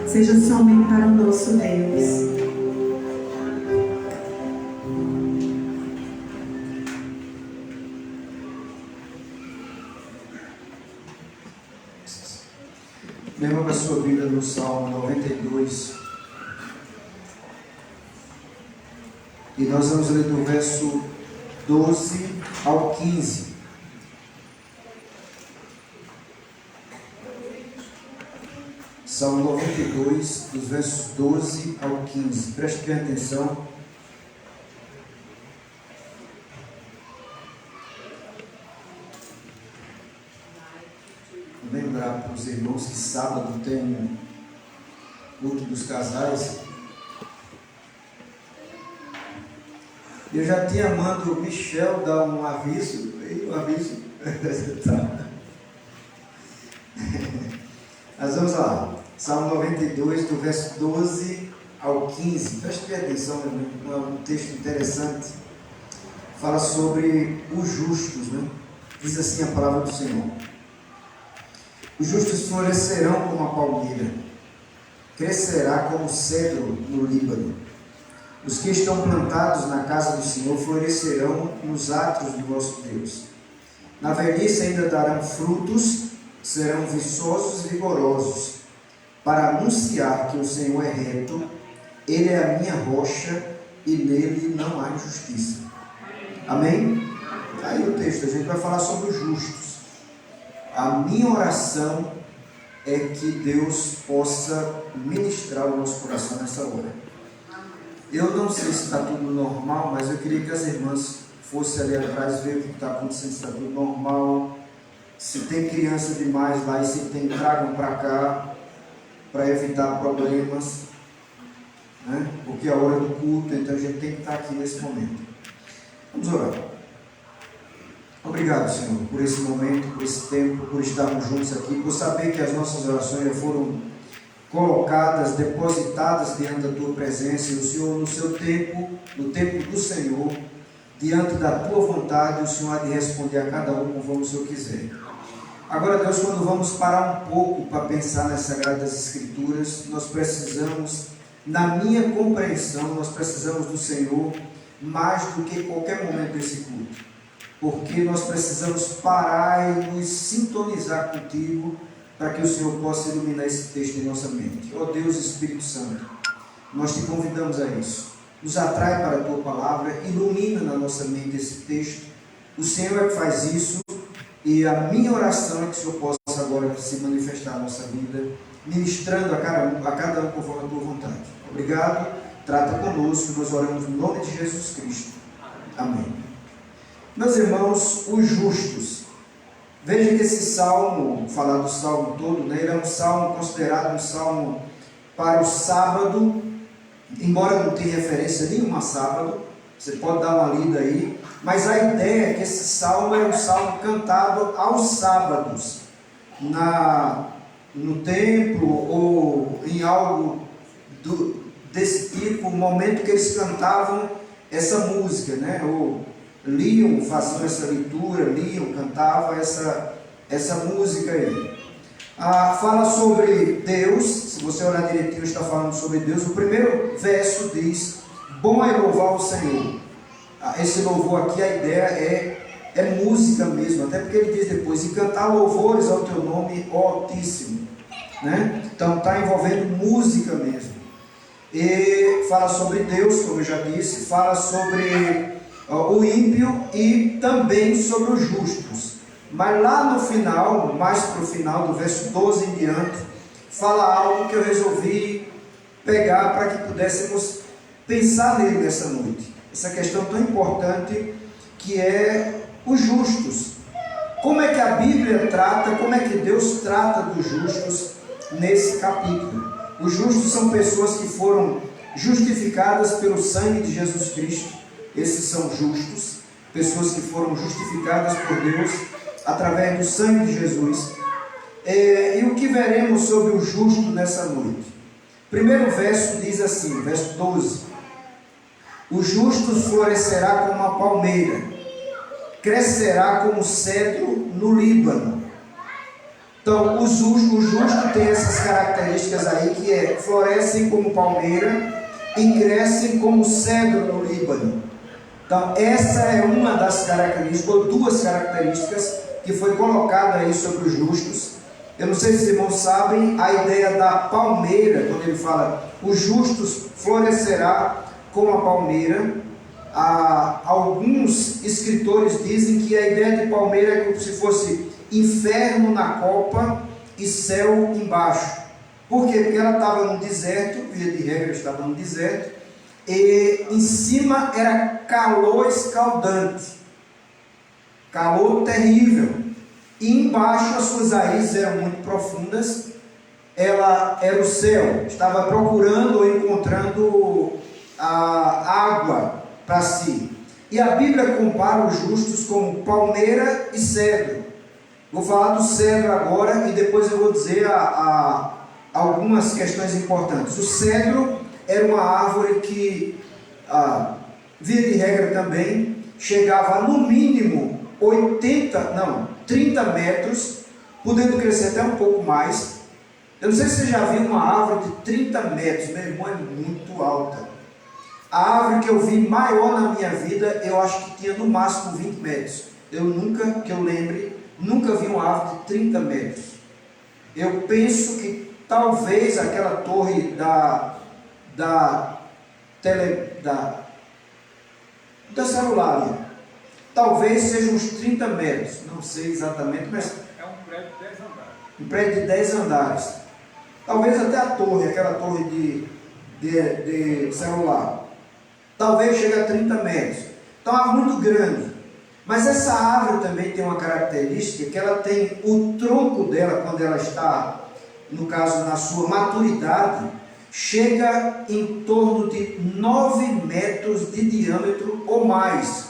Seja somente para o nosso Deus. Lembra a sua Bíblia no Salmo 92. E nós vamos ler do verso 12 ao 15. Salmo 92, dos versos 12 ao 15. Preste bem atenção. Vou lembrar para os irmãos que sábado tem um culto dos casais. Eu já tinha mandado o Michel dar um aviso. E o aviso tá. Mas vamos lá. Salmo 92, do verso 12 ao 15. Preste bem atenção, é um texto interessante. Fala sobre os justos, né? Diz assim a palavra do Senhor: os justos florescerão como a palmeira, crescerá como o cedro no Líbano. Os que estão plantados na casa do Senhor florescerão nos átrios do nosso Deus. Na velhice ainda darão frutos, serão viçosos e vigorosos, para anunciar que o Senhor é reto, Ele é a minha rocha e nele não há injustiça. Amém? Aí o texto, a gente vai falar sobre os justos. A minha oração é que Deus possa ministrar o nosso coração nessa hora. Eu não sei se está tudo normal, mas eu queria que as irmãs fossem ali atrás ver o que está acontecendo, se está tudo normal. Se tem criança demais lá e se tem, tragam para cá, para evitar problemas, né? Porque é a hora do culto, então a gente tem que estar aqui nesse momento. Vamos orar. Obrigado, Senhor, por esse momento, por esse tempo, por estarmos juntos aqui, por saber que as nossas orações já foram colocadas, depositadas diante da Tua presença, e o Senhor, no seu tempo, no tempo do Senhor, diante da Tua vontade, o Senhor há de responder a cada um conforme o Senhor quiser. Agora, Deus, quando vamos parar um pouco para pensar nas Sagradas Escrituras, nós precisamos, na minha compreensão, nós precisamos do Senhor mais do que qualquer momento desse culto, porque nós precisamos parar e nos sintonizar contigo, para que o Senhor possa iluminar esse texto em nossa mente. Ó Deus Espírito Santo, nós te convidamos a isso. Nos atrai para a Tua Palavra, ilumina na nossa mente esse texto. O Senhor é que faz isso, e a minha oração é que o Senhor possa agora se manifestar na nossa vida, ministrando a cada um conforme a Tua vontade. Obrigado, trata conosco, nós oramos no nome de Jesus Cristo. Amém. Meus irmãos, os justos. Veja que esse salmo, falar do salmo todo, né, ele é um salmo considerado um salmo para o sábado, embora não tenha referência nenhuma a sábado, você pode dar uma lida aí, mas a ideia é que esse salmo é um salmo cantado aos sábados, no templo ou em algo desse tipo, o momento que eles cantavam essa música, né, ou liam, faziam essa leitura, liam, cantavam essa música aí. Fala sobre Deus. Se você olhar direitinho, está falando sobre Deus. O primeiro verso diz: bom é louvar o Senhor. Esse louvor aqui, a ideia é música mesmo, até porque ele diz depois: e cantar louvores ao teu nome, ó Altíssimo, né? Então está envolvendo música mesmo. E fala sobre Deus, como eu já disse, fala sobre o ímpio e também sobre os justos. Mas lá no final, mais para o final do verso 12 em diante, fala algo que eu resolvi pegar para que pudéssemos pensar nele nessa noite. Essa questão tão importante que é os justos. Como é que a Bíblia trata, como é que Deus trata dos justos nesse capítulo? Os justos são pessoas que foram justificadas pelo sangue de Jesus Cristo. Esses são justos, pessoas que foram justificadas por Deus através do sangue de Jesus. E o que veremos sobre o justo nessa noite? Primeiro verso diz assim, verso 12: o justo florescerá como a palmeira, crescerá como cedro no Líbano. Então, o justo tem essas características aí, que florescem como palmeira e crescem como cedro no Líbano. Então, essa é uma das características, ou duas características, que foi colocada aí sobre os justos. Eu não sei se os irmãos sabem, a ideia da palmeira, quando ele fala, os justos florescerá como a palmeira, alguns escritores dizem que a ideia de palmeira é como se fosse inferno na copa e céu embaixo. Por quê? Porque ela estava no deserto, via de regra estava no deserto, e em cima era calor escaldante, calor terrível, e embaixo as suas raízes eram muito profundas. Ela era o céu, estava procurando ou encontrando a água para si. E a Bíblia compara os justos como palmeira e cedro. Vou falar do cedro agora e depois eu vou dizer algumas questões importantes. O cedro era uma árvore que, via de regra também, chegava no mínimo 30 metros, podendo crescer até um pouco mais. Eu não sei se você já viu uma árvore de 30 metros, meu irmão, é muito alta. A árvore que eu vi maior na minha vida, eu acho que tinha no máximo 20 metros. Eu nunca, que eu lembre, nunca vi uma árvore de 30 metros. Eu penso que talvez aquela torre da celular, talvez seja uns 30 metros, não sei exatamente, mas é um prédio de 10 andares. Um prédio de 10 andares. Talvez até a torre, aquela torre de celular. Talvez chegue a 30 metros. Então é muito grande. Mas essa árvore também tem uma característica, que ela tem o tronco dela, quando ela está, no caso, na sua maturidade, chega em torno de 9 metros de diâmetro ou mais.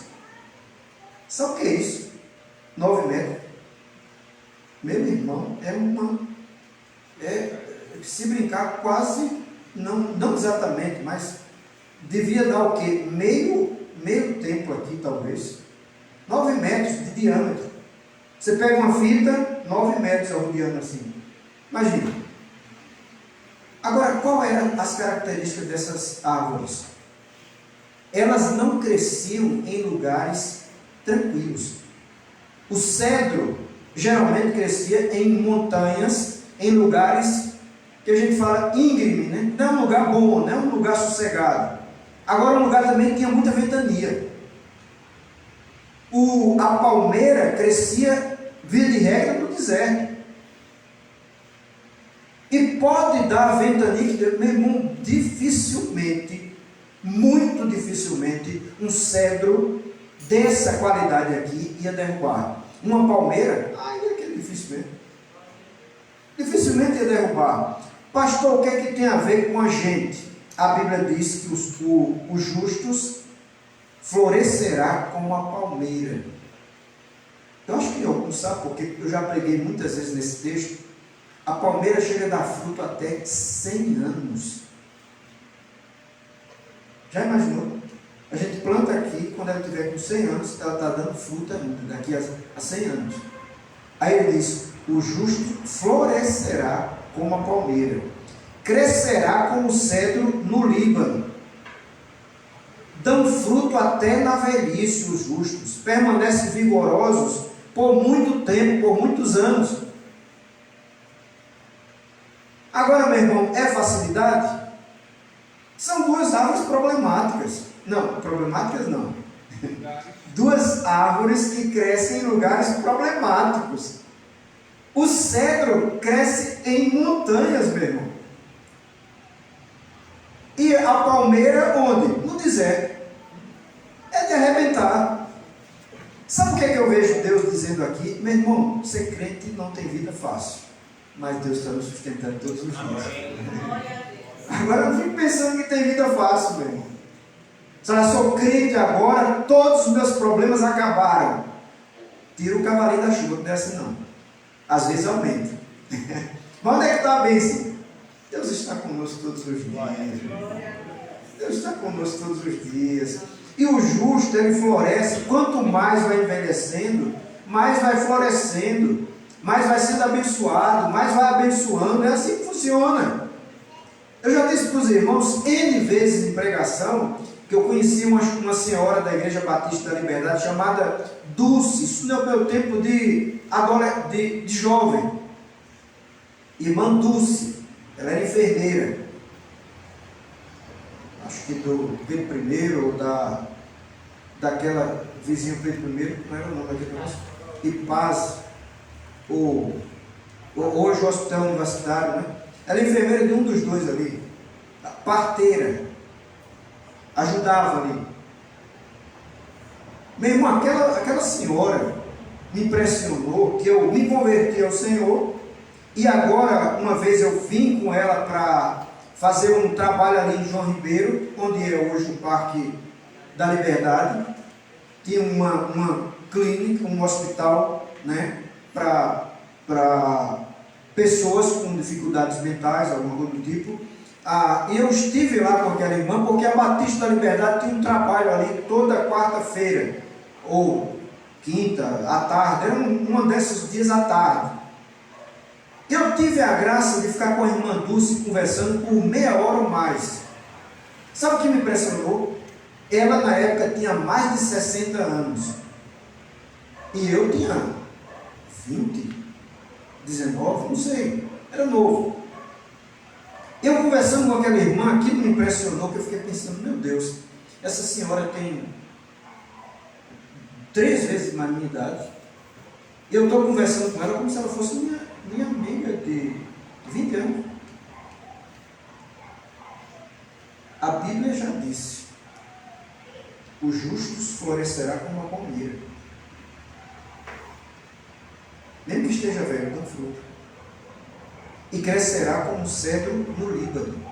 Sabe o que é isso? 9 metros. Meu irmão, se brincar, quase, não exatamente, mas devia dar o quê? Meio tempo aqui, talvez. 9 metros de diâmetro. Você pega uma fita, 9 metros é o diâmetro assim. Imagina. Agora, qual eram as características dessas árvores? Elas não cresciam em lugares tranquilos. O cedro geralmente crescia em montanhas, em lugares que a gente fala íngreme, né? Não é um lugar bom, não é um lugar sossegado. Agora, um lugar também que tinha muita ventania. A palmeira crescia, via de regra, no deserto. E pode dar ventania, meu irmão, dificilmente, muito dificilmente, um cedro dessa qualidade aqui ia derrubar. Uma palmeira, que é difícil mesmo. Dificilmente ia derrubar. Pastor, o que é que tem a ver com a gente? A Bíblia diz que os justos florescerá como a palmeira. Eu acho que alguns sabem porque eu já preguei muitas vezes nesse texto. A palmeira chega a dar fruto até 100 anos. Já imaginou? A gente planta aqui, quando ela tiver com 100 anos, ela está dando fruta daqui a 100 anos. Aí ele diz, o justo florescerá como a palmeira, crescerá como o cedro no Líbano. Dão fruto até na velhice os justos, permanecem vigorosos por muito tempo, por muitos anos. Agora, meu irmão, é facilidade? São duas árvores problemáticas. Não, problemáticas não. Duas árvores que crescem em lugares problemáticos. O cedro cresce em montanhas, meu irmão. E a palmeira onde? No deserto. É de arrebentar. Sabe o que é que eu vejo Deus dizendo aqui? Meu irmão, ser crente não tem vida fácil, mas Deus está nos sustentando todos os dias. Agora eu não fico pensando que tem vida fácil, meu irmão. Se ela sou crente agora, todos os meus problemas acabaram. Tira o cavalinho da chuva, não é assim não. Às vezes aumenta. Mas onde é que está a bênção? Deus está conosco todos os dias. Deus está conosco todos os dias. E o justo, ele floresce. Quanto mais vai envelhecendo, mais vai florescendo, mais vai sendo abençoado, mais vai abençoando. É assim que funciona. Eu já disse para os irmãos N vezes em pregação que eu conheci uma senhora da Igreja Batista da Liberdade chamada Dulce. Isso no meu tempo de jovem. Irmã Dulce. Ela era enfermeira. Acho que do Pedro I ou daquela vizinha Pedro I, não era o nome daquele negócio. E Paz, hoje o Hospital Universitário, né? Ela é enfermeira de um dos dois ali. Parteira. Ajudava ali. Meu irmão, aquela senhora me impressionou, que eu me converti ao Senhor, e agora, uma vez eu vim com ela para fazer um trabalho ali em João Ribeiro, onde é hoje o Parque da Liberdade. Tinha uma clínica, um hospital, né, para pessoas com dificuldades mentais, alguma coisa do tipo. E eu estive lá com aquela irmã, porque a Batista da Liberdade tinha um trabalho ali toda quarta-feira, ou quinta, à tarde, era uma desses dias à tarde. Eu tive a graça de ficar com a irmã Dulce conversando por meia hora ou mais. Sabe o que me impressionou? Ela na época tinha mais de 60 anos. E eu tinha 20, 19, não sei, era novo. Eu conversando com aquela irmã, aquilo me impressionou, que eu fiquei pensando, meu Deus, essa senhora tem 3 vezes mais minha idade. E eu estou conversando com ela como se ela fosse minha amiga de 20 anos. A Bíblia já disse: os justos florescerá como uma palmeira. Mesmo que esteja velho, dá fruto. E crescerá como um cedro no Líbano.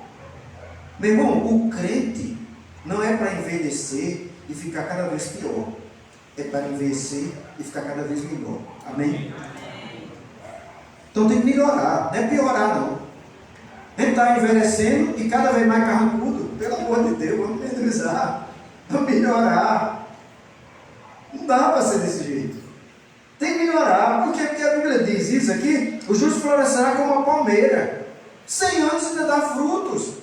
Meu irmão, o crente não é para envelhecer e ficar cada vez pior. É para envelhecer e ficar cada vez melhor. Amém? Então tem que melhorar, não é piorar não. A gente está envelhecendo e cada vez mais carrancudo. Pelo amor de Deus, vamos melhorar. Vamos melhorar. Não dá para ser desse jeito. Tem que melhorar. Porque a Bíblia diz isso aqui: o justo florescerá como uma palmeira. 100 anos ainda dá frutos.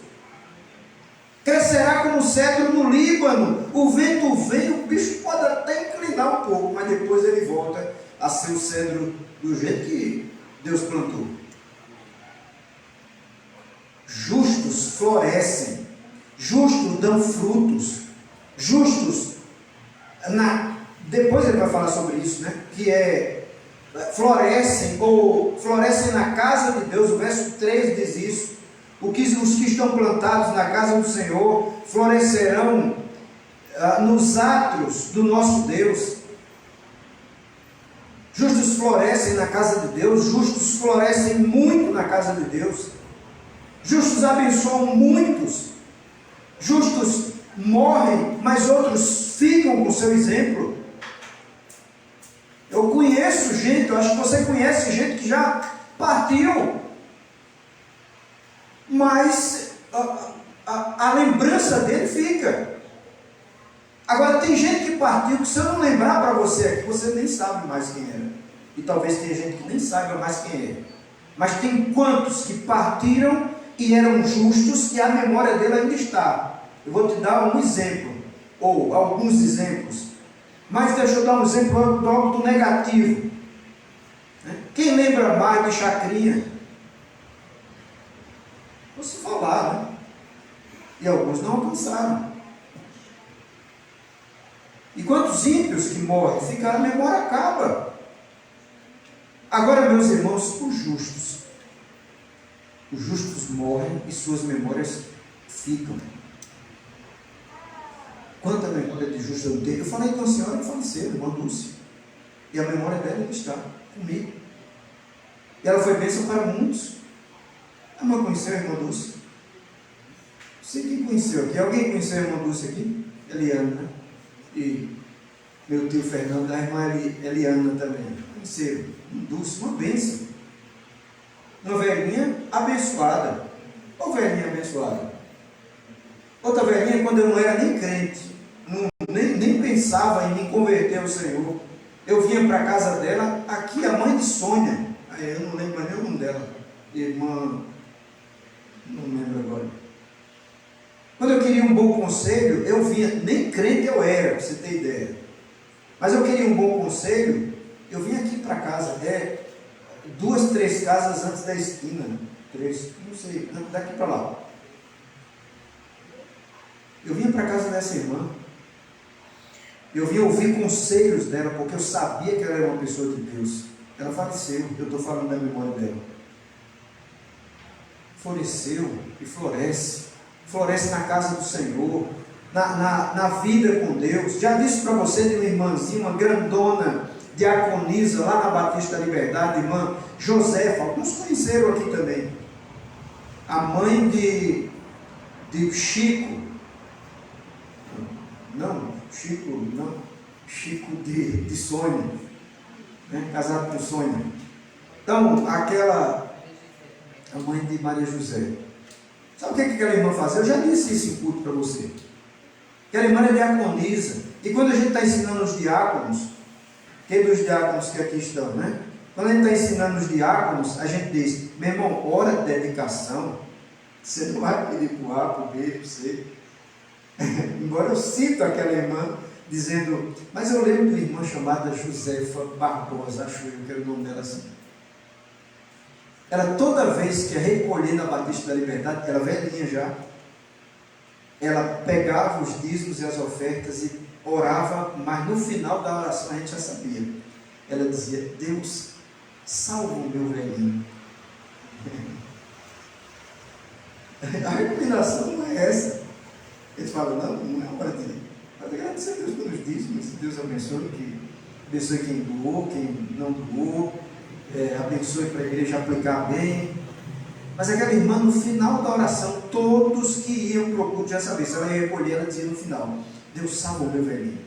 Crescerá como um cedro no Líbano. O vento vem, o bicho pode até inclinar um pouco, mas depois ele volta a ser o cedro do jeito que Deus plantou. Justos florescem, justos dão frutos, justos, depois ele vai falar sobre isso, né? Que florescem, ou florescem na casa de Deus. O verso 3 diz isso: os que estão plantados na casa do Senhor florescerão nos átrios do nosso Deus. Justos florescem na casa de Deus, justos florescem muito na casa de Deus, justos abençoam muitos, justos morrem, mas outros ficam com seu exemplo. Eu conheço gente, eu acho que você conhece gente que já partiu, mas a lembrança dele fica. Agora tem gente que partiu que, se eu não lembrar para você aqui, você nem sabe mais quem era. E talvez tenha gente que nem saiba mais quem é. Mas tem quantos que partiram e eram justos e a memória dele ainda está. Eu vou te dar um exemplo, ou alguns exemplos. Mas deixa eu dar um exemplo logo do negativo. Quem lembra mais de Chacrinha? Vou se falar, né? E alguns não alcançaram. E quantos ímpios que morrem, a memória acaba. Agora, meus irmãos, os justos morrem e suas memórias ficam. Quanta memória de justo eu tenho? Eu falei com a senhora que faleceu, irmã Dulce, e a memória dela está comigo. E ela foi bênção para muitos. A irmã conheceu a irmã Dulce? Não sei quem conheceu aqui. Alguém conheceu a irmã Dulce aqui? Eliana, e meu tio Fernando, a irmã Eliana também. Conheceram, um doce, uma bênção. Uma velhinha abençoada. Ou velhinha abençoada. Outra velhinha, quando eu não era nem crente, nem pensava em me converter ao Senhor, eu vinha para a casa dela, aqui a mãe de Sônia, eu não lembro mais nem o nome dela, irmã, não lembro agora. Quando eu queria um bom conselho, eu vinha, nem crente eu era, para você ter ideia, mas eu queria um bom conselho, eu vinha aqui para casa, 2, 3 casas antes da esquina, 3, não sei, daqui para lá. Eu vinha para a casa dessa irmã, eu vinha ouvir conselhos dela, porque eu sabia que ela era uma pessoa de Deus. Ela faleceu, eu estou falando da memória dela. Floresceu e floresce, floresce na casa do Senhor, na vida com Deus. Já disse para você de uma irmãzinha, uma grandona, diaconisa, lá na Batista da Liberdade, irmã Josefa, alguns conheceram aqui também. A mãe de Chico. Chico de Sônia, né? Casado com Sônia. Então, a mãe de Maria José. Sabe o que aquela irmã fazia? Eu já disse isso em culto para você. Aquela irmã é diaconisa. E quando a gente está ensinando os diáconos, quem dos diáconos que aqui estão, né? Quando a gente está ensinando os diáconos, a gente diz, meu irmão, hora de dedicação, você não vai pedir para o A, para o B, para o C. Embora eu cito aquela irmã dizendo, mas eu lembro de uma irmã chamada Josefa Barbosa, acho eu que era o nome dela assim. Ela toda vez que ia recolher na Batista da Liberdade, ela velhinha já, ela pegava os dízimos e as ofertas e orava, mas no final da oração a gente já sabia. Ela dizia, Deus, salva o meu velhinho. A recomendação não é essa. Eles falam, não é hora de agradecer a Deus pelos dízimos, Deus abençoe quem doou, quem não doou, abençoe para a igreja aplicar bem. Mas aquela irmã, no final da oração, todos que iam para o culto já sabiam, se ela ia recolher, ela dizia no final, Deus salva o meu velhinho.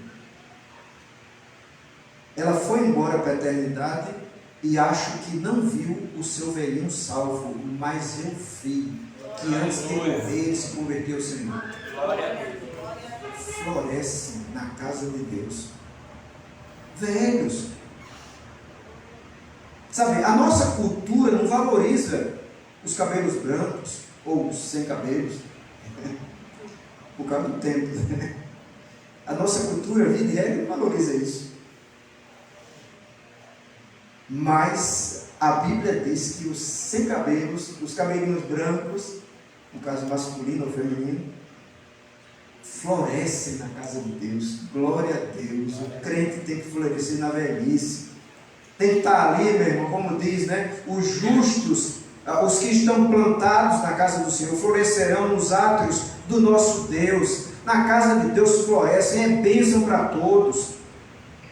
Ela foi embora para a eternidade e acho que não viu o seu velhinho salvo, mas eu vi que antes de morrer ele se converteu ao Senhor. Floresce na casa de Deus. Velhos. Sabe, a nossa cultura não valoriza os cabelos brancos ou os sem cabelos, por causa do tempo. A nossa cultura, vida e regra, não valoriza isso. Mas a Bíblia diz que os sem cabelos, os cabelinhos brancos, no caso masculino ou feminino, florescem na casa de Deus. Glória a Deus. O crente tem que florescer na velhice. Tem que estar ali, meu irmão, como diz, né? Os justos, os que estão plantados na casa do Senhor, florescerão nos átrios do nosso Deus. Na casa de Deus florescem, é bênção para todos.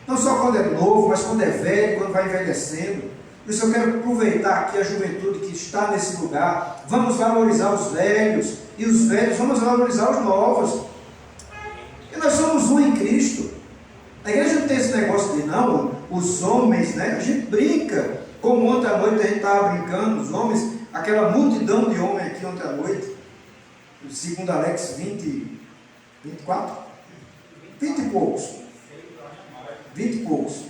Não só quando é novo, mas quando é velho, quando vai envelhecendo. Por isso eu quero aproveitar aqui a juventude que está nesse lugar. Vamos valorizar os velhos. E os velhos, vamos valorizar os novos. Porque nós somos um em Cristo. A igreja não tem esse negócio de não, os homens, né? A gente brinca. Como ontem à noite a gente estava brincando, os homens, aquela multidão de homens aqui ontem à noite. Segundo Alex, 24? 20 e poucos. 20 e poucos.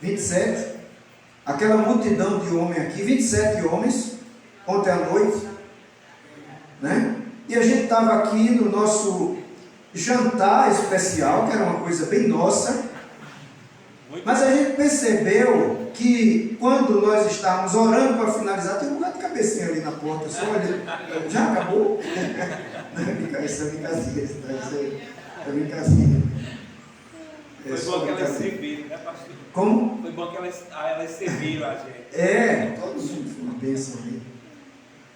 27. Aquela multidão de homens aqui, 27 homens, ontem à noite, né? E a gente estava aqui no nosso jantar especial, que era uma coisa bem nossa, mas a gente percebeu que quando nós estávamos orando para finalizar, tem um lugar de cabecinha ali na porta, só olha, já acabou? Isso é brincadeira, isso é brincadeira. Foi bom que elas serviram, né, pastor? Como? Foi bom que elas serviram a gente. Todos uma bênção ali.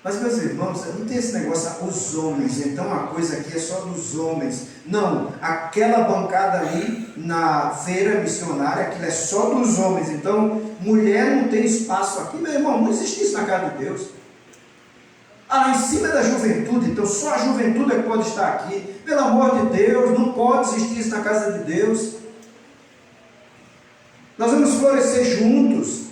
Mas, meus irmãos, não tem esse negócio, os homens, então a coisa aqui é só dos homens. Não, aquela bancada ali na feira missionária, aquilo é só dos homens. Então, mulher não tem espaço aqui. Meu irmão, não existe isso na casa de Deus. Lá em cima é da juventude, então só a juventude é que pode estar aqui. Pelo amor de Deus, não pode existir isso na casa de Deus. Nós vamos florescer juntos.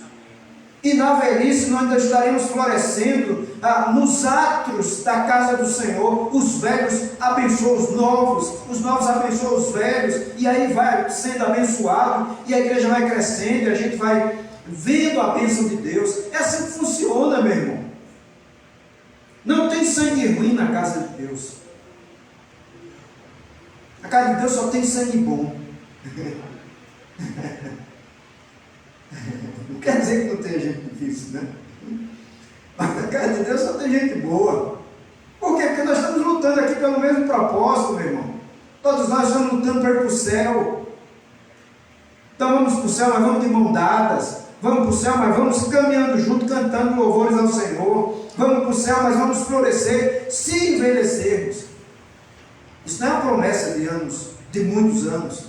E na velhice nós ainda estaremos florescendo nos atos da casa do Senhor. Os velhos abençoam os novos abençoam os velhos, e aí vai sendo abençoado, e a igreja vai crescendo, e a gente vai vendo a bênção de Deus. É assim que funciona, meu irmão. Não tem sangue ruim na casa de Deus. A casa de Deus só tem sangue bom. Não quer dizer que não tem gente difícil, né? Mas na casa de Deus só tem gente boa. Por quê? Porque nós estamos lutando aqui pelo mesmo propósito, meu irmão. Todos nós estamos lutando para ir para o céu. Então vamos para o céu, mas vamos de mão dadas. Vamos para o céu, mas vamos caminhando junto, cantando louvores ao Senhor. Vamos para o céu, mas vamos florescer se envelhecermos. Isso não é uma promessa de anos, de muitos anos.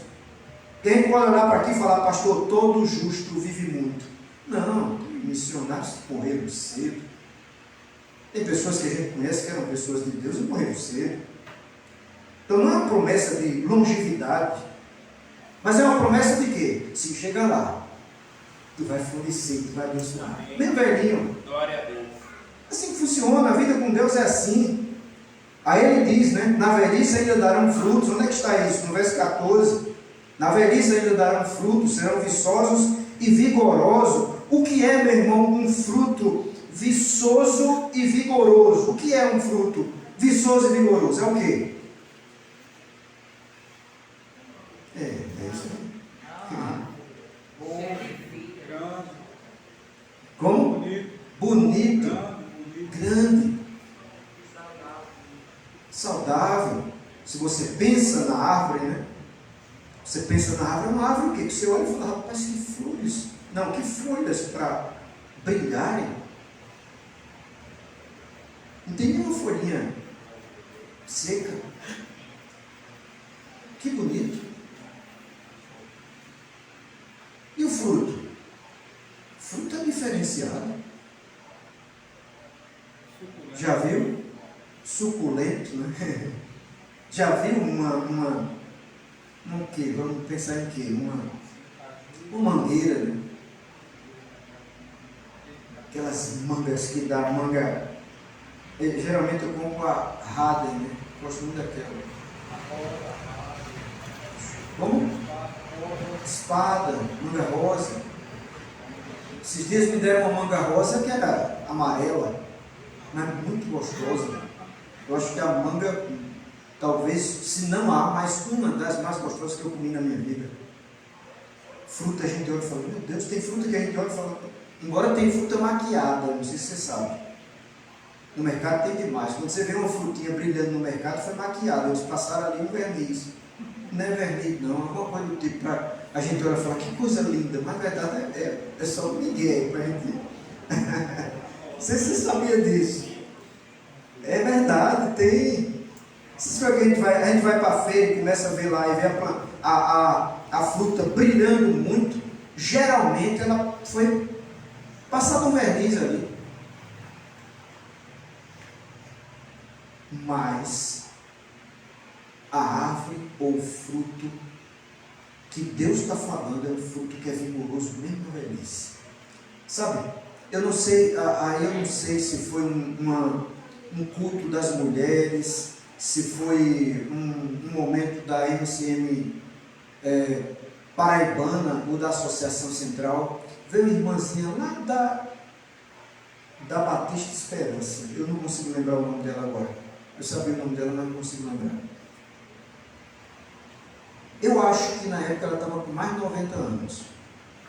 Quem pode olhar para aqui e falar, pastor, todo justo vive muito. Não, tem missionários que morreram cedo. Tem pessoas que a gente conhece que eram pessoas de Deus e morreram cedo. Então não é uma promessa de longevidade, mas é uma promessa de quê? Se chegar lá, tu vai florescer, tu vai abençoar. Bem velhinho. Glória a Deus. Assim que funciona, a vida com Deus é assim. Aí ele diz, né? Na velhice ainda darão frutos. Onde é que está isso? No verso 14. Na velhice ainda darão frutos, serão viçosos e vigorosos. O que é, meu irmão, um fruto viçoso e vigoroso? O que é um fruto viçoso e vigoroso? É o quê? É isso aí. Como? Bonito. Grande. Saudável. Se você pensa na árvore, né? Você pensa na árvore, é uma árvore o quê? Que você olha e fala, rapaz, que flores. Não, que folhas para brilharem. Não tem nenhuma folhinha seca. Que bonito. E o fruto? O fruto é diferenciado. Já viu? Suculento, né? Já viu o quê? Vamos pensar em quê? Uma mangueira, né? Aquelas mangas que dá manga. Geralmente eu compro a Raden, né? Gosto muito daquela. Como? Espada, manga rosa. Esses dias me deram uma manga rosa que era amarela, mas muito gostosa. Eu acho que a manga, talvez, se não há, mas uma das mais gostosas que eu comi na minha vida. Fruta a gente olha e fala, meu Deus, tem fruta que a gente olha e fala, embora tenha fruta maquiada, não sei se você sabe. No mercado tem demais. Quando você vê uma frutinha brilhando no mercado, foi maquiada, eles passaram ali um verniz. Não é verniz não, é alguma coisa do tipo para a gente olha e fala, que coisa linda, mas na verdade é só um migué para a gente. Não sei se você sabia disso. É verdade, tem. Se a gente vai para a feira e começa a ver lá e vê a fruta brilhando muito, geralmente ela foi passada um verniz ali. Mas a árvore ou o fruto que Deus está falando é um fruto que é vigoroso mesmo na velhice. Sabe, eu não sei se foi um culto das mulheres, se foi um momento da MCM paraibana ou da Associação Central. Veio uma irmãzinha lá da Batista Esperança, eu não consigo lembrar o nome dela agora. Eu sabia o nome dela, mas não consigo lembrar. Eu acho que na época ela estava com mais de 90 anos.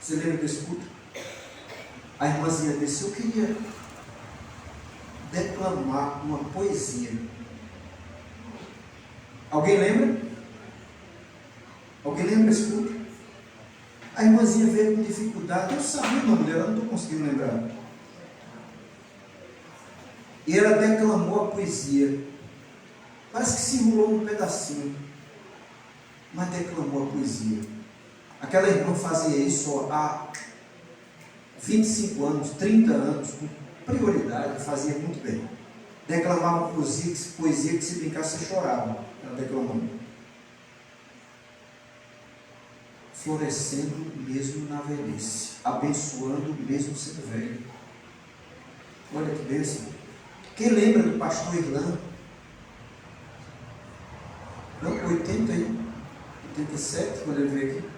Você lembra desse culto? A irmãzinha disse, eu queria declamar uma poesia. Alguém lembra? Alguém lembra desse culto? A irmãzinha veio com dificuldade, eu sabia o nome dela, não estou conseguindo lembrar. E ela declamou a poesia. Parece que se enrolou um pedacinho, mas declamou a poesia. Aquela irmã fazia isso há 25 anos, 30 anos, com prioridade, fazia muito bem. declamava poesia que se brincasse você chorava, ela declamando. Florescendo mesmo na velhice, abençoando mesmo sendo velho. Olha que bênção. Quem lembra do pastor Irlan? Não, 80 aí, 87, quando ele veio aqui.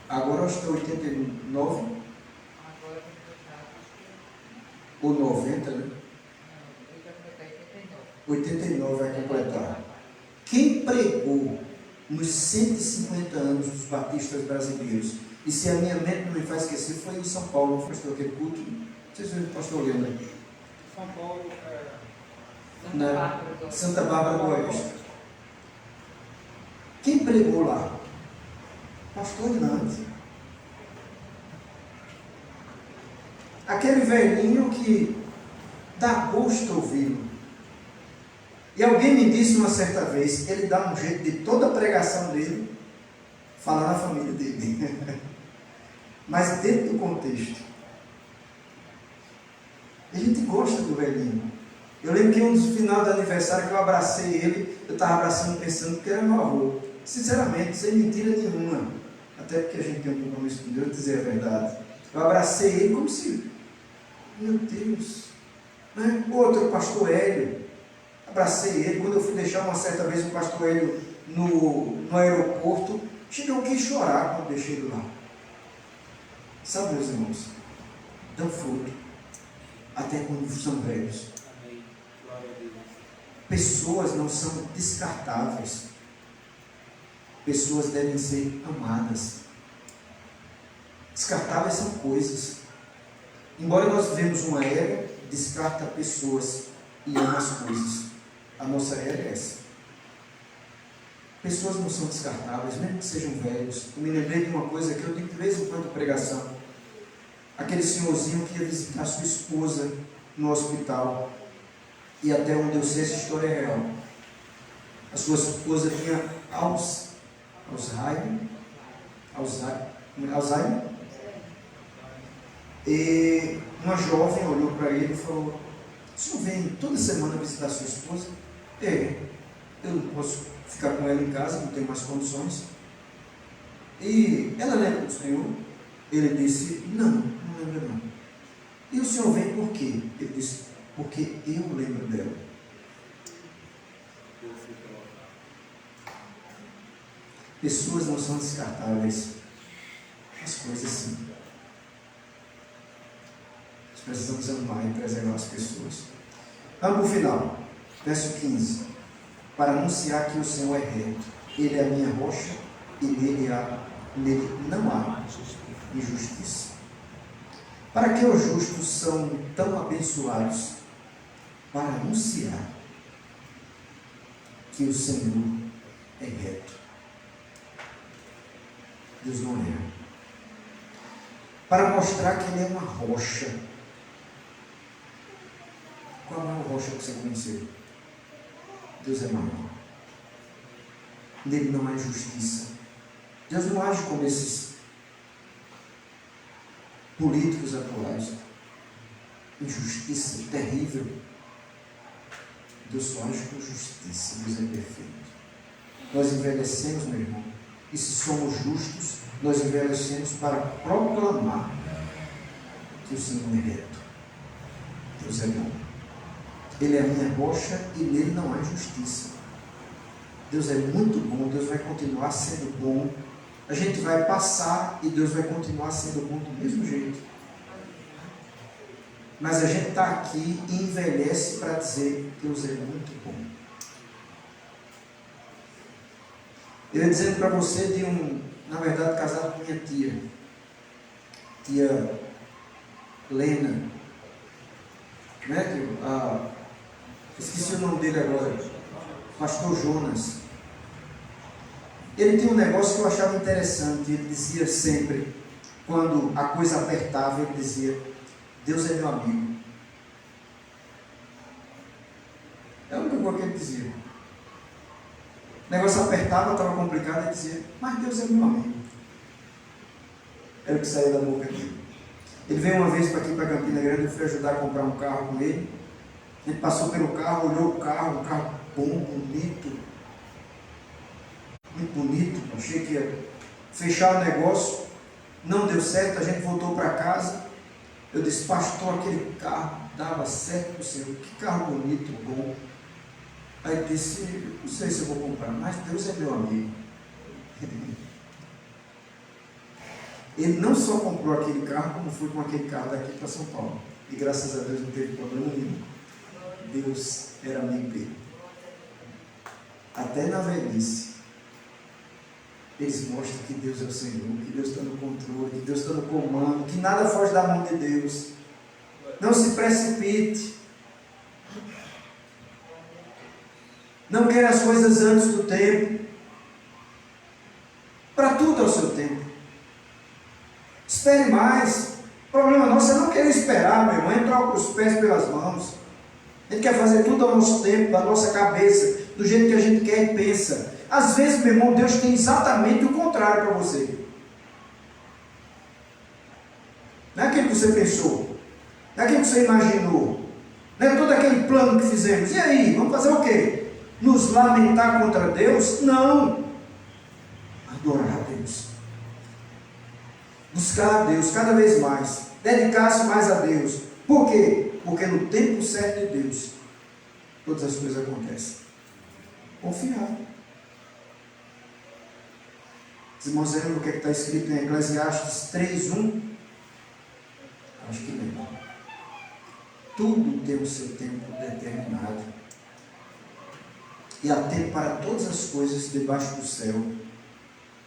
Agora acho que é 89 ou 90, né? 89 vai completar. Quem pregou nos 150 anos dos batistas brasileiros, e se a minha mente não me faz esquecer, foi em São Paulo, não foi aquele culto? Não sei se o pastor lembra. São Paulo, Santa Bárbara do Oeste. Quem pregou lá? Pastor Hernandes. Aquele velhinho que dá gosto ouvindo. E alguém me disse uma certa vez, ele dá um jeito de toda a pregação dele falar na família dele. Mas dentro do contexto. A gente gosta do velhinho. Eu lembro que um dos finais do aniversário que eu abracei ele, eu estava abraçando pensando que era meu avô. Sinceramente, sem mentira nenhuma. Até porque a gente tem um compromisso com Deus, dizer a verdade. Eu abracei ele como se, meu Deus, né? Outro, o pastor Hélio. Abracei ele, quando eu fui deixar uma certa vez o pastor Hélio no aeroporto, cheguei a chorar quando deixei ele lá. Sabe, meus irmãos, dão fruto, até quando são velhos. Pessoas não são descartáveis, pessoas devem ser amadas. Descartáveis são coisas. Embora nós vivemos uma era, descarta pessoas e ama as coisas. A nossa era é essa. Pessoas não são descartáveis, mesmo que sejam velhos. Eu me lembrei de uma coisa que eu digo de vez em quando pregação. Aquele senhorzinho que ia visitar sua esposa no hospital. E até onde eu sei, essa história é real. A sua esposa tinha Alzheimer. E uma jovem olhou para ele e falou: o senhor vem toda semana visitar sua esposa? Eu não posso ficar com ela em casa, não tenho mais condições. E ela lembra do senhor? Ele disse: não lembra não. E o senhor vem por quê? Ele disse: porque eu lembro dela. Pessoas não são descartáveis, as coisas sim. Nós precisamos amar e preservar as pessoas. Vamos para o final, verso 15. Para anunciar que o Senhor é reto, Ele é a minha rocha e nele não há injustiça. Para que os justos são tão abençoados? Para anunciar que o Senhor é reto. Deus não erra. Para mostrar que Ele é uma rocha. Qual é a maior rocha que você conheceu? Deus é maior. Nele não há injustiça. Deus não age como esses políticos atuais. Injustiça terrível. Deus só age com justiça. Deus é perfeito. Nós envelhecemos, meu irmão, e se somos justos, nós envelhecemos para proclamar que o Senhor é reto. Deus é bom. Ele é a minha rocha e nele não há injustiça. Deus é muito bom, Deus vai continuar sendo bom. A gente vai passar e Deus vai continuar sendo bom do mesmo jeito. Mas a gente está aqui e envelhece para dizer que Deus é muito bom. Eu ia dizendo para você de na verdade, casado com minha tia Lena, né? Esqueci o nome dele agora, pastor Jonas. Ele tinha um negócio que eu achava interessante. Ele dizia sempre, quando a coisa apertava, ele dizia: Deus é meu amigo. É a única coisa que ele dizia. O negócio apertava, estava complicado, ele dizia: mas Deus é meu amigo. Era o que saía da boca dele. Ele veio uma vez para aqui, para Campina Grande, eu fui ajudar a comprar um carro com ele. A gente passou pelo carro, olhou o carro, um carro bom, bonito. Muito bonito. Achei que ia fechar o negócio. Não deu certo, a gente voltou para casa. Eu disse, pastor, aquele carro dava certo para o Senhor. Que carro bonito, bom. Aí ele disse, não sei se eu vou comprar, mas Deus é meu amigo. Ele não só comprou aquele carro, como foi com aquele carro daqui para São Paulo. E graças a Deus não teve problema nenhum. Deus era amigo dele. Até na velhice, eles mostram que Deus é o Senhor, que Deus está no controle, que Deus está no comando, que nada foge da mão de Deus. Não se precipite. Não queira as coisas antes do tempo. Para tudo ao seu tempo. Espere mais. O problema nosso é não querer esperar, meu irmão, entrar com os pés pelas mãos. A gente quer fazer tudo ao nosso tempo, da nossa cabeça, do jeito que a gente quer e pensa. Às vezes, meu irmão, Deus tem exatamente o contrário para você. Não é aquilo que você pensou, não é aquilo que você imaginou, não é todo aquele plano que fizemos. E aí, vamos fazer o quê? Nos lamentar contra Deus? Não. Adorar a Deus. Buscar a Deus cada vez mais. Dedicar-se mais a Deus. Por quê? Porque no tempo certo de Deus, todas as coisas acontecem. Confiar. Os irmãos lembram o que está escrito em Eclesiastes 3:1? Acho que lembra. Tudo tem o seu tempo determinado. E há tempo para todas as coisas debaixo do céu.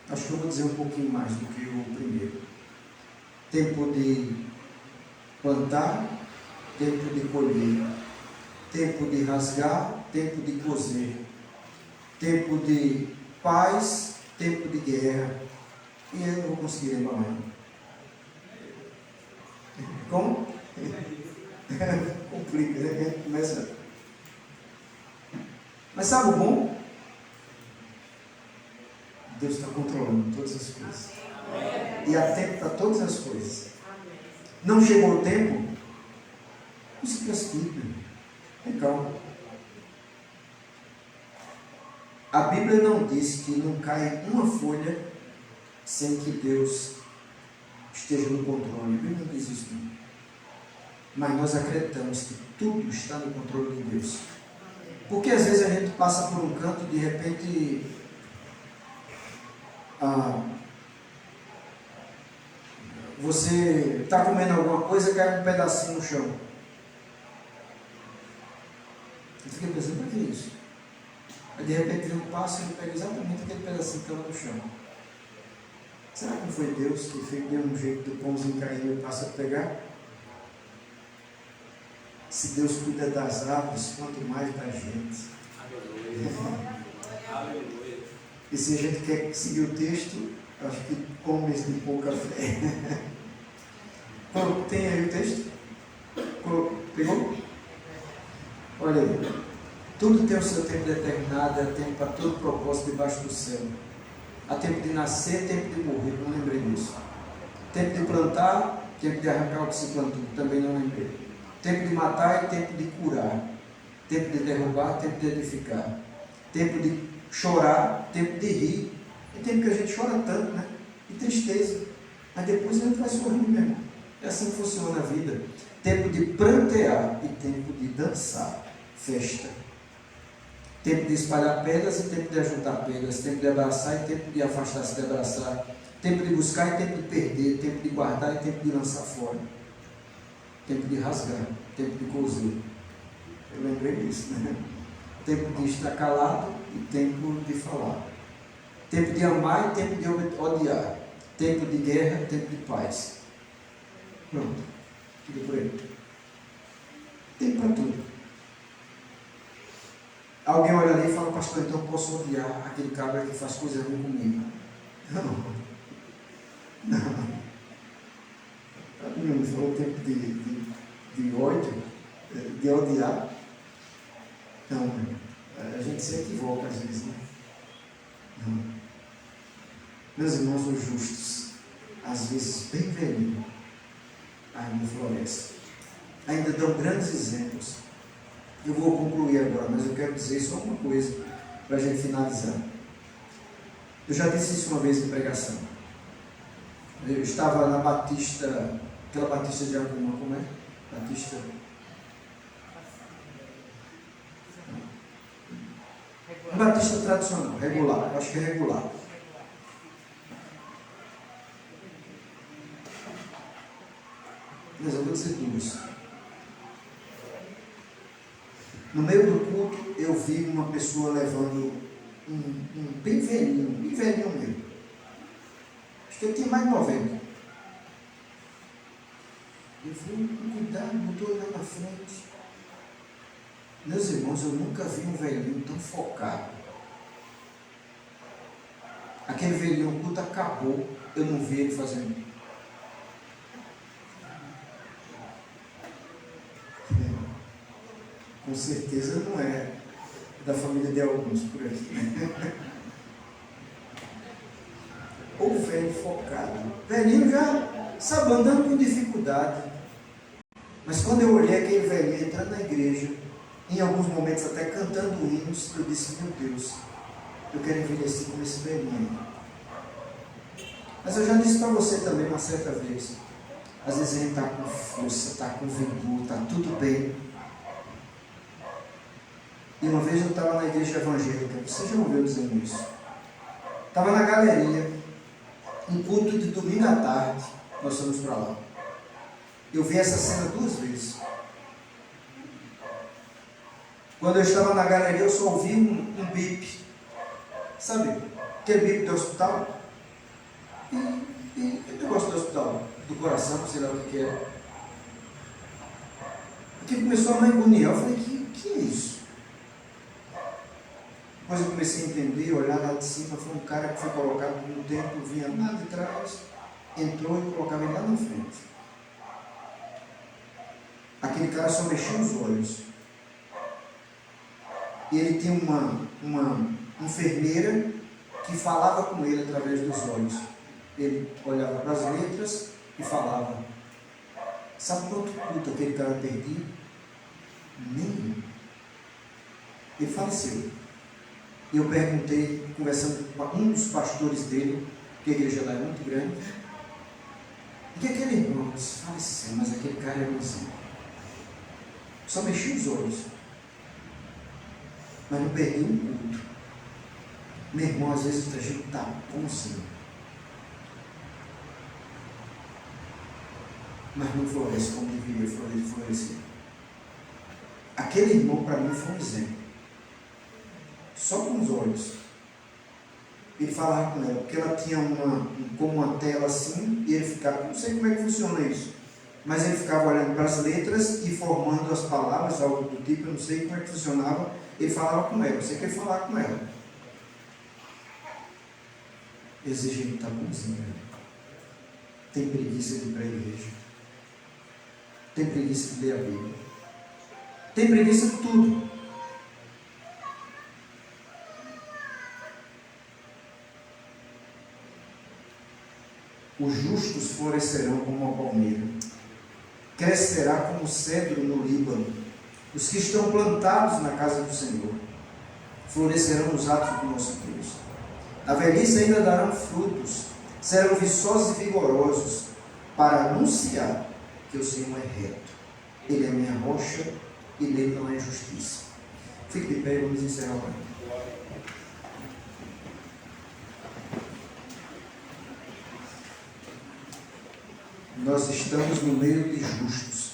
Acho que eu vou dizer um pouquinho mais do que o primeiro. Tempo de plantar, tempo de colher, tempo de rasgar, tempo de coser, tempo de paz, tempo de guerra. E eu não vou conseguir lembrar mais. Como? Complica, né? A gente começa. Mas sabe o bom? Deus está controlando todas as coisas. E há tempo para todas as coisas. Não chegou o tempo? Não se precipite. Tem calma. A Bíblia não diz que não cai uma folha sem que Deus esteja no controle. A Bíblia não diz isso não. Mas nós acreditamos que tudo está no controle de Deus. Porque às vezes a gente passa por um canto e de repente você está comendo alguma coisa e cai um pedacinho no chão. Você fica pensando, o que é isso? Aí de repente vem um pássaro e pega exatamente aquele pedacinho que estava no chão. Será que não foi Deus que deu um jeito do pãozinho cair e o pássaro pegar? Se Deus cuida das árvores, quanto mais da gente. Aleluia. E se a gente quer seguir o texto, acho que homens de pouca fé. Tem aí o texto? Pegou? Olha aí. Tudo tem o seu tempo determinado, há tempo para todo propósito debaixo do céu. Há tempo de nascer, tempo de morrer, não lembrei disso. Tempo de plantar, tempo de arrancar o que se plantou, também não lembrei. Tempo de matar e tempo de curar. Tempo de derrubar, tempo de edificar. Tempo de chorar, tempo de rir. E tempo que a gente chora tanto, né? E tristeza. Mas depois a gente vai sorrir mesmo. É assim que funciona a vida. Tempo de prantear e tempo de dançar. Festa. Tempo de espalhar pedras e tempo de ajuntar pedras. Tempo de abraçar e tempo de afastar-se de abraçar. Tempo de buscar e tempo de perder. Tempo de guardar e tempo de lançar fora. Tempo de rasgar, tempo de coser. Eu lembrei disso, né? Tempo de estar calado e tempo de falar. Tempo de amar e tempo de odiar. Tempo de guerra e tempo de paz. Pronto. Fica por aí. Tempo para tudo. Alguém olha ali e fala, pastor, então eu posso odiar aquele cabra que faz coisa ruim comigo. Não. Não falou tempo de ódio, de odiar. Não, a gente se equivoca às vezes, né? Não. Meus irmãos, os justos, às vezes bem velhinhos, ainda florescem, ainda dão grandes exemplos. Eu vou concluir agora, mas eu quero dizer só uma coisa para a gente finalizar. Eu já disse isso uma vez em pregação. Eu estava na Batista, aquela Batista de Acuma, como é? Batista. Batista tradicional, regular, acho que é regular. Mas eu vou dizer duas. No meio do culto, eu vi uma pessoa levando um bem velhinho mesmo. Acho que ele tinha mais de 90. Eu fui com cuidado, botou ele lá na frente. Meus irmãos, eu nunca vi um velhinho tão focado. Aquele velhinho, o culto acabou, eu não vi ele fazendo. Com certeza não é da família de alguns por aqui. Ou velho focado. Velhinho já, sabe, andando com dificuldade. Mas quando eu olhei aquele velhinho entrando na igreja, em alguns momentos até cantando hinos, eu disse, meu Deus, eu quero envelhecer como esse velhinho. Mas eu já disse para você também uma certa vez, às vezes a gente está com força, está com vigor, está tudo bem. E uma vez eu estava na igreja evangélica, você já ouviu dizendo isso? Estava na galeria, um culto de domingo à tarde, nós fomos para lá. Eu vi essa cena 2 vezes. Quando eu estava na galeria, eu só ouvi um bip. Sabe? Aquele bip do hospital. E o negócio do hospital? Do coração, sei lá o que é. Aquilo começou a me agoniar. Eu falei, que é isso? Depois eu comecei a entender, olhar lá de cima. Foi um cara que foi colocado no templo, vinha lá de trás, entrou e colocava ele lá na frente. Aquele cara só mexia os olhos. E ele tinha uma enfermeira que falava com ele através dos olhos. Ele olhava para as letras e falava. Sabe quanto culto aquele cara perdia? Nenhum. Ele faleceu. E eu perguntei, conversando com um dos pastores dele, que a igreja lá é muito grande, e que aquele irmão faleceu, mas aquele cara era assim. Só mexia os olhos. Mas não perdi um culto. Meu irmão, às vezes a gente está bom sim, mas não floresce como deveria florescer. Aquele irmão para mim foi um exemplo. Só com os olhos. Ele falava com ela, porque ela tinha como uma tela assim, e ele ficava, não sei como é que funciona isso, mas ele ficava olhando para as letras e formando as palavras, algo do tipo, eu não sei como é que funcionava. Ele falava com ela, eu sei que ele falava com ela. Esse jeito está bonzinho, né? Tem preguiça de ir para a igreja. Tem preguiça de ler a Bíblia. Tem preguiça de tudo. Os justos florescerão como uma palmeira, crescerá como o cedro no Líbano. Os que estão plantados na casa do Senhor florescerão nos atos do nosso Deus. Na velhice ainda darão frutos, serão viçosos e vigorosos, para anunciar que o Senhor é reto. Ele é minha rocha e nele não há injustiça. Fique de pé e vamos encerrar agora. Nós estamos no meio de justos.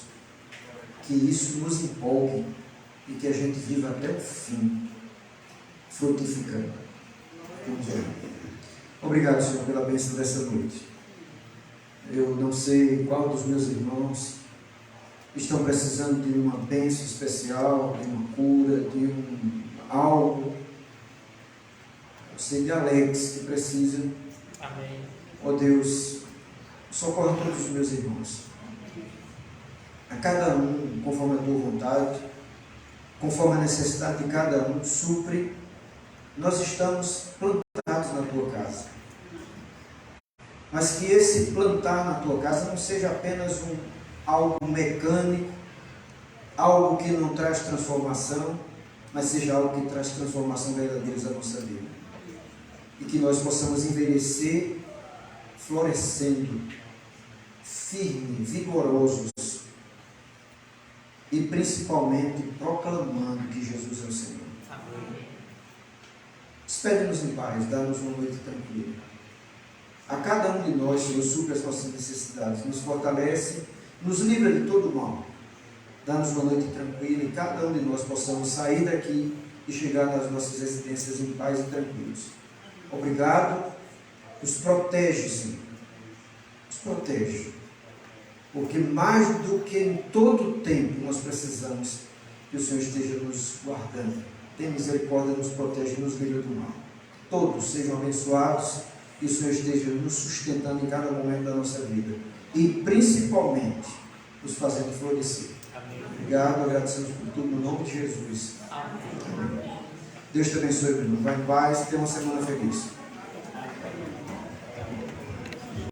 Que isso nos empolgue e que a gente viva até o fim, frutificando. Vamos orar. Obrigado, Senhor, pela bênção dessa noite. Eu não sei qual dos meus irmãos estão precisando de uma bênção especial, de uma cura, de algo. Eu sei de Alex que precisa. Amém. Ó Deus, socorre todos os meus irmãos. A cada um, conforme a tua vontade, conforme a necessidade de cada um, supre. Nós estamos plantados na tua casa. Mas que esse plantar na tua casa não seja apenas algo mecânico, algo que não traz transformação, mas seja algo que traz transformação verdadeira à nossa vida. E que nós possamos envelhecer florescendo, firme, vigorosos e principalmente proclamando que Jesus é o Senhor. Despede-nos em paz, dá-nos uma noite tranquila. A cada um de nós, Senhor, supre as nossas necessidades, nos fortalece, nos livra de todo o mal. Dá-nos uma noite tranquila e cada um de nós possamos sair daqui e chegar nas nossas residências em paz e tranquilos. Obrigado. Nos protege, Senhor. Nos protege. Porque mais do que em todo tempo nós precisamos que o Senhor esteja nos guardando. Tem misericórdia, nos protege e nos livra do mal. Todos sejam abençoados e o Senhor esteja nos sustentando em cada momento da nossa vida. E principalmente nos fazendo florescer. Amém. Obrigado, agradecemos por tudo no nome de Jesus. Amém. Deus te abençoe, Bruno. Vai em paz e tenha uma semana feliz.